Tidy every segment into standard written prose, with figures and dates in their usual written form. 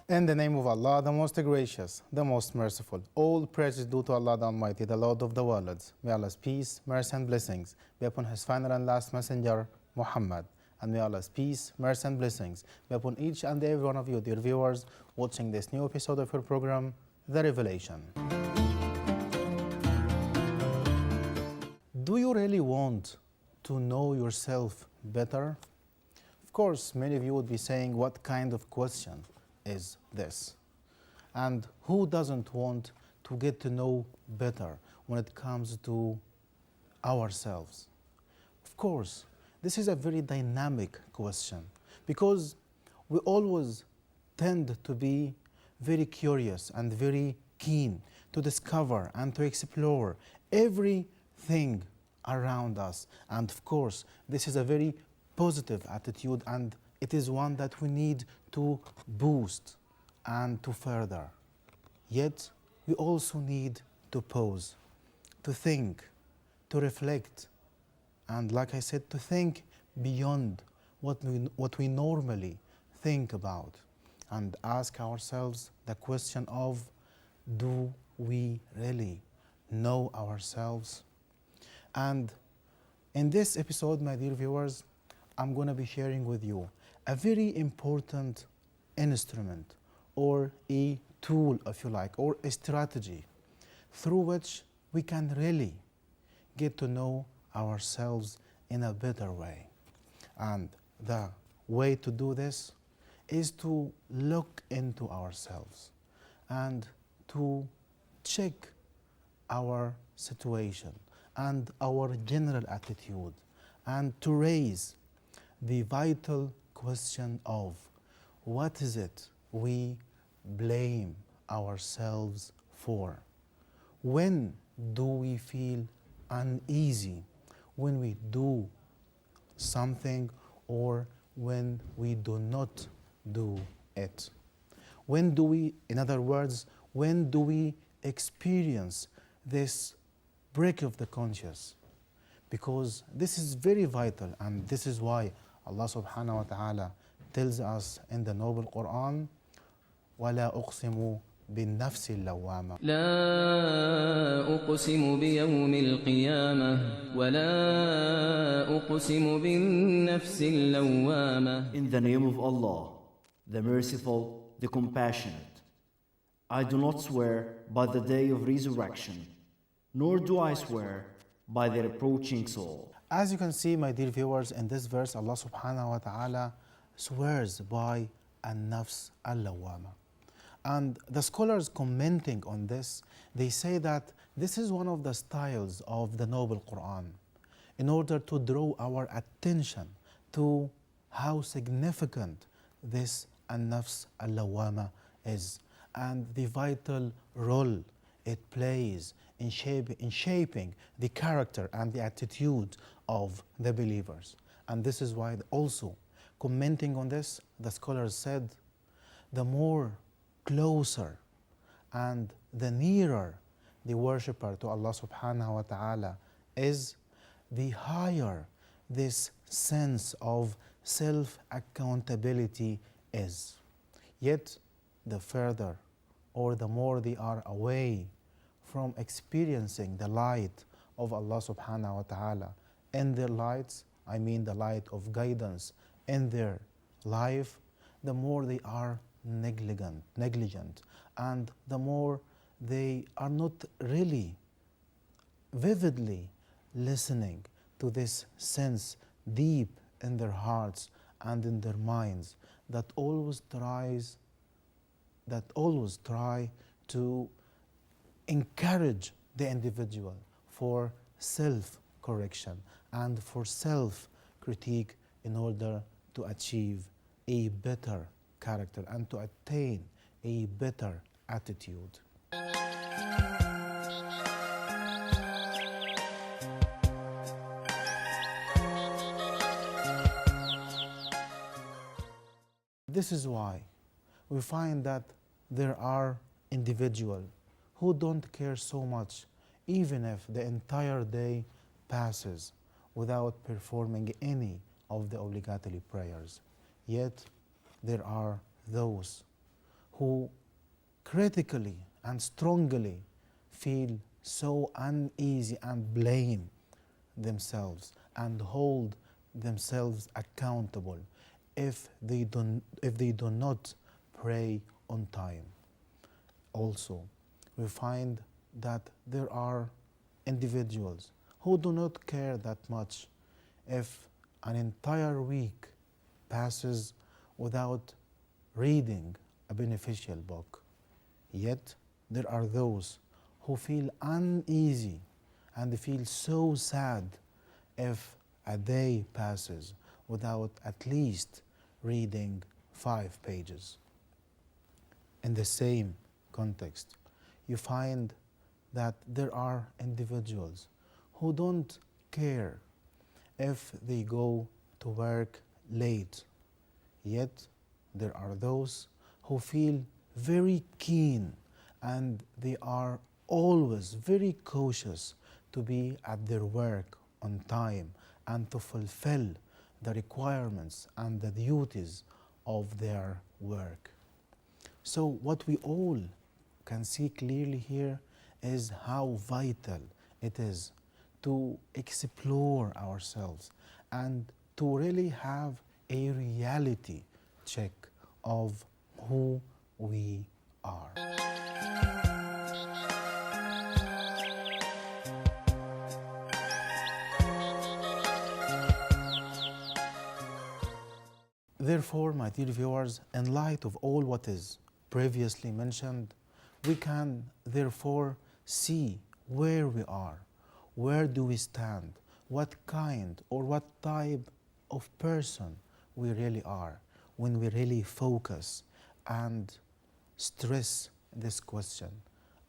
In the name of Allah, the most gracious, the most merciful, all praise is due to Allah the Almighty, the Lord of the worlds. May Allah's peace, mercy and blessings be upon His final and last messenger, Muhammad. And may Allah's peace, mercy and blessings be upon each and every one of you, dear viewers, watching this new episode of your program, The Revelation. Do you really want to know yourself better? Of course, many of you would be saying, what kind of question is this? And who doesn't want to get to know better when it comes to ourselves? Of course, this is a very dynamic question because we always tend to be very curious and very keen to discover and to explore everything around us. And of course, this is a very positive attitude, and it is one that we need to boost and to further. Yet, we also need to pause, to think, to reflect, and like I said, to think beyond what we normally think about, and ask ourselves the question of, do we really know ourselves? And in this episode, my dear viewers, I'm going to be sharing with you a very important instrument, or a tool, if you like, or a strategy through which we can really get to know ourselves in a better way. And the way to do this is to look into ourselves and to check our situation and our general attitude, and to raise the vital question of, what is it we blame ourselves for? When do we feel uneasy when we do something, or when we do not do it? When do we, in other words, when do we experience this break of the conscience? Because this is very vital, and this is why Allah subhanahu wa ta'ala tells us in the noble Quran, وَلَا أُقْسِمُ بِالنَّفْسِ اللَّوَّامَةِ لا أقسم بيوم القيامة ولا أقسم بالنفس اللوامة. In the name of Allah, the Merciful, the Compassionate. I do not swear by the day of resurrection, nor do I swear by the reproaching soul. As you can see, my dear viewers, in this verse, Allah subhanahu wa ta'ala swears by an-nafs al-lawwama. And the scholars commenting on this, they say that this is one of the styles of the noble Quran in order to draw our attention to how significant this an-nafs al-lawwama is, and the vital role it plays in shaping the character and the attitude of the believers. And this is why also, commenting on this, the scholars said, the more closer and the nearer the worshipper to Allah subhanahu wa ta'ala is, the higher this sense of self-accountability is. Yet, the further or the more they are away from experiencing the light of Allah subhanahu wa ta'ala in their lights, I mean the light of guidance in their life, the more they are negligent, and the more they are not really vividly listening to this sense deep in their hearts and in their minds that always try to encourage the individual for self-correction and for self-critique in order to achieve a better character and to attain a better attitude. This is why we find that there are individuals who don't care so much, even if the entire day passes without performing any of the obligatory prayers. Yet there are those who critically and strongly feel so uneasy and blame themselves and hold themselves accountable if they do not pray on time. Also, we find that there are individuals who do not care that much if an entire week passes without reading a beneficial book. Yet, there are those who feel uneasy and feel so sad if a day passes without at least reading 5 pages. In the same context, you find that there are individuals who don't care if they go to work late. Yet, there are those who feel very keen and they are always very cautious to be at their work on time and to fulfill the requirements and the duties of their work. So what we all can see clearly here is how vital it is to explore ourselves and to really have a reality check of who we are. Therefore, my dear viewers, in light of all what is previously mentioned, we can therefore see where we are, where do we stand, what kind or what type of person we really are when we really focus and stress this question.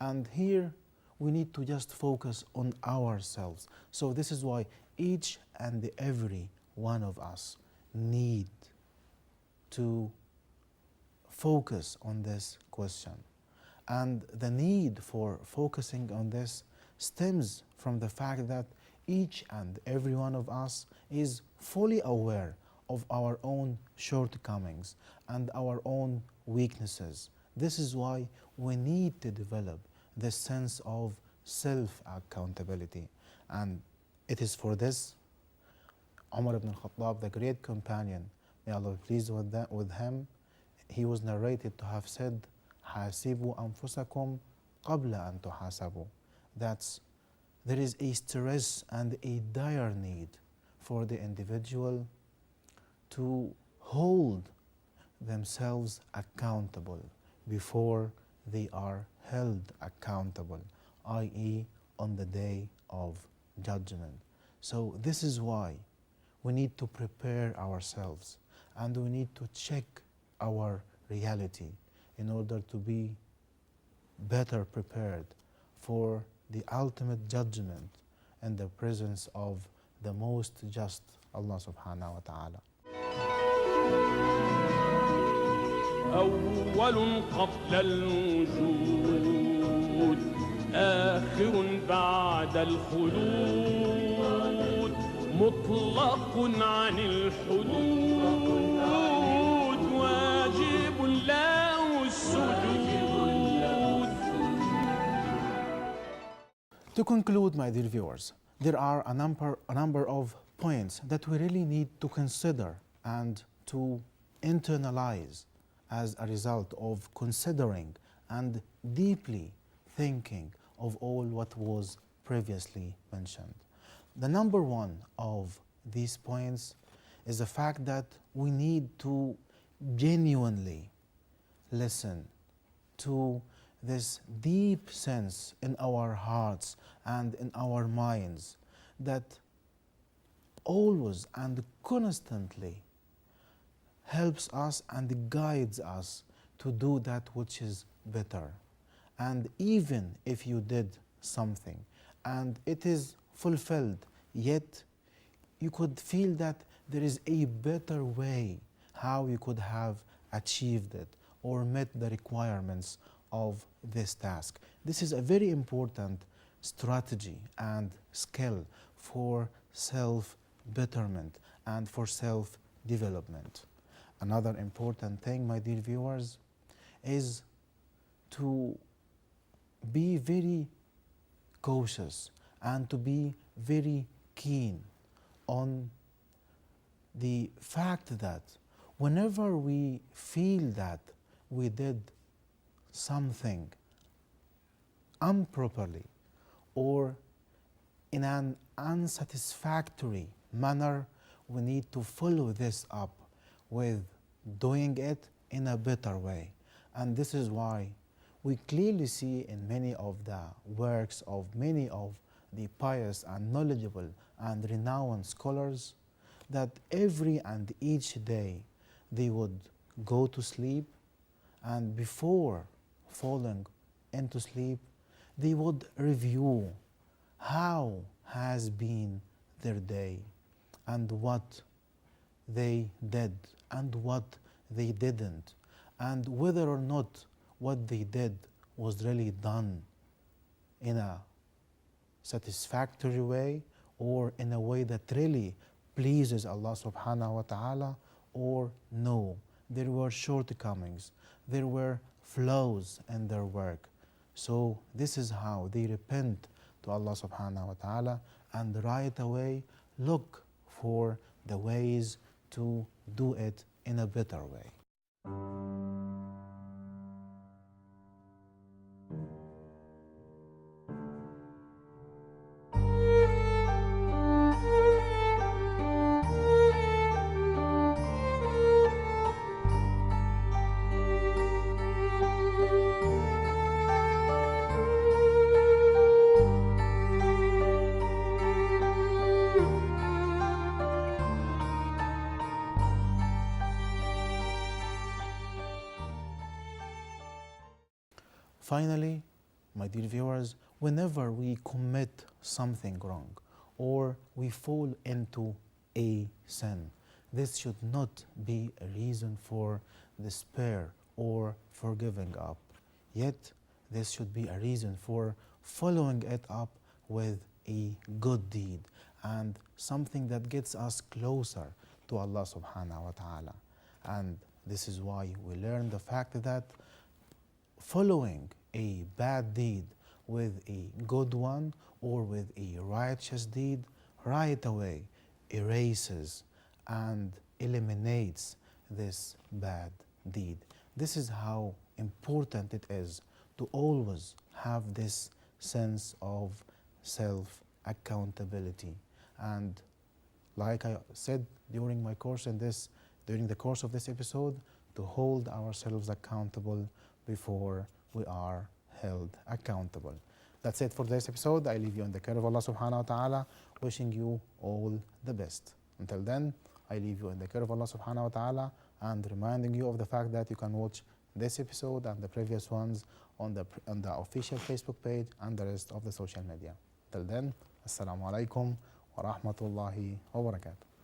And here we need to just focus on ourselves. So this is why each and every one of us need to focus on this question. And the need for focusing on this stems from the fact that each and every one of us is fully aware of our own shortcomings and our own weaknesses. This is why we need to develop this sense of self-accountability. And it is for this Umar ibn al-Khattab, the great companion, may Allah be pleased with him, he was narrated to have said, حَاسِبُوا أَنفُسَكُمْ قَبْلَ أَن تُحَاسَبُوا. That's there is a stress and a dire need for the individual to hold themselves accountable before they are held accountable, i.e. on the day of judgment. So this is why we need to prepare ourselves and we need to check our reality in order to be better prepared for the ultimate judgment in the presence of the most just Allah subhanahu wa ta'ala. أول قبل الوجود آخر بعد الخلود مطلق عن الحدود واجب له السجود. To conclude, my dear viewers, there are a number of points that we really need to consider and to internalize as a result of considering and deeply thinking of all what was previously mentioned. The number one of these points is the fact that we need to genuinely listen to this deep sense in our hearts and in our minds that always and constantly helps us and guides us to do that which is better. And even if you did something and it is fulfilled, yet you could feel that there is a better way how you could have achieved it or met the requirements of this task. This is a very important strategy and skill for self-betterment and for self-development. Another important thing, my dear viewers, is to be very cautious and to be very keen on the fact that whenever we feel that we did something improperly or in an unsatisfactory manner, we need to follow this up with doing it in a better way. And this is why we clearly see in many of the works of many of the pious and knowledgeable and renowned scholars that every and each day they would go to sleep, and before falling into sleep they would review how has been their day and what they did and what they didn't, and whether or not what they did was really done in a satisfactory way or in a way that really pleases Allah subhanahu wa ta'ala, or no, there were shortcomings, there were flaws in their work. So this is how they repent to Allah subhanahu wa ta'ala and right away look for the ways to do it in a better way. Finally, my dear viewers, whenever we commit something wrong or we fall into a sin, this should not be a reason for despair or for giving up. Yet, this should be a reason for following it up with a good deed and something that gets us closer to Allah subhanahu wa ta'ala. And this is why we learn the fact that following a bad deed with a good one or with a righteous deed right away erases and eliminates this bad deed. This is how important it is to always have this sense of self-accountability. And like I said during the course of this episode, to hold ourselves accountable before we are held accountable. That's it for this episode. I leave you in the care of Allah subhanahu wa ta'ala, wishing you all the best. Until then, I leave you in the care of Allah subhanahu wa ta'ala and reminding you of the fact that you can watch this episode and the previous ones on the official Facebook page and the rest of the social media. Till then, Assalamu alaikum wa rahmatullahi wa barakatuh.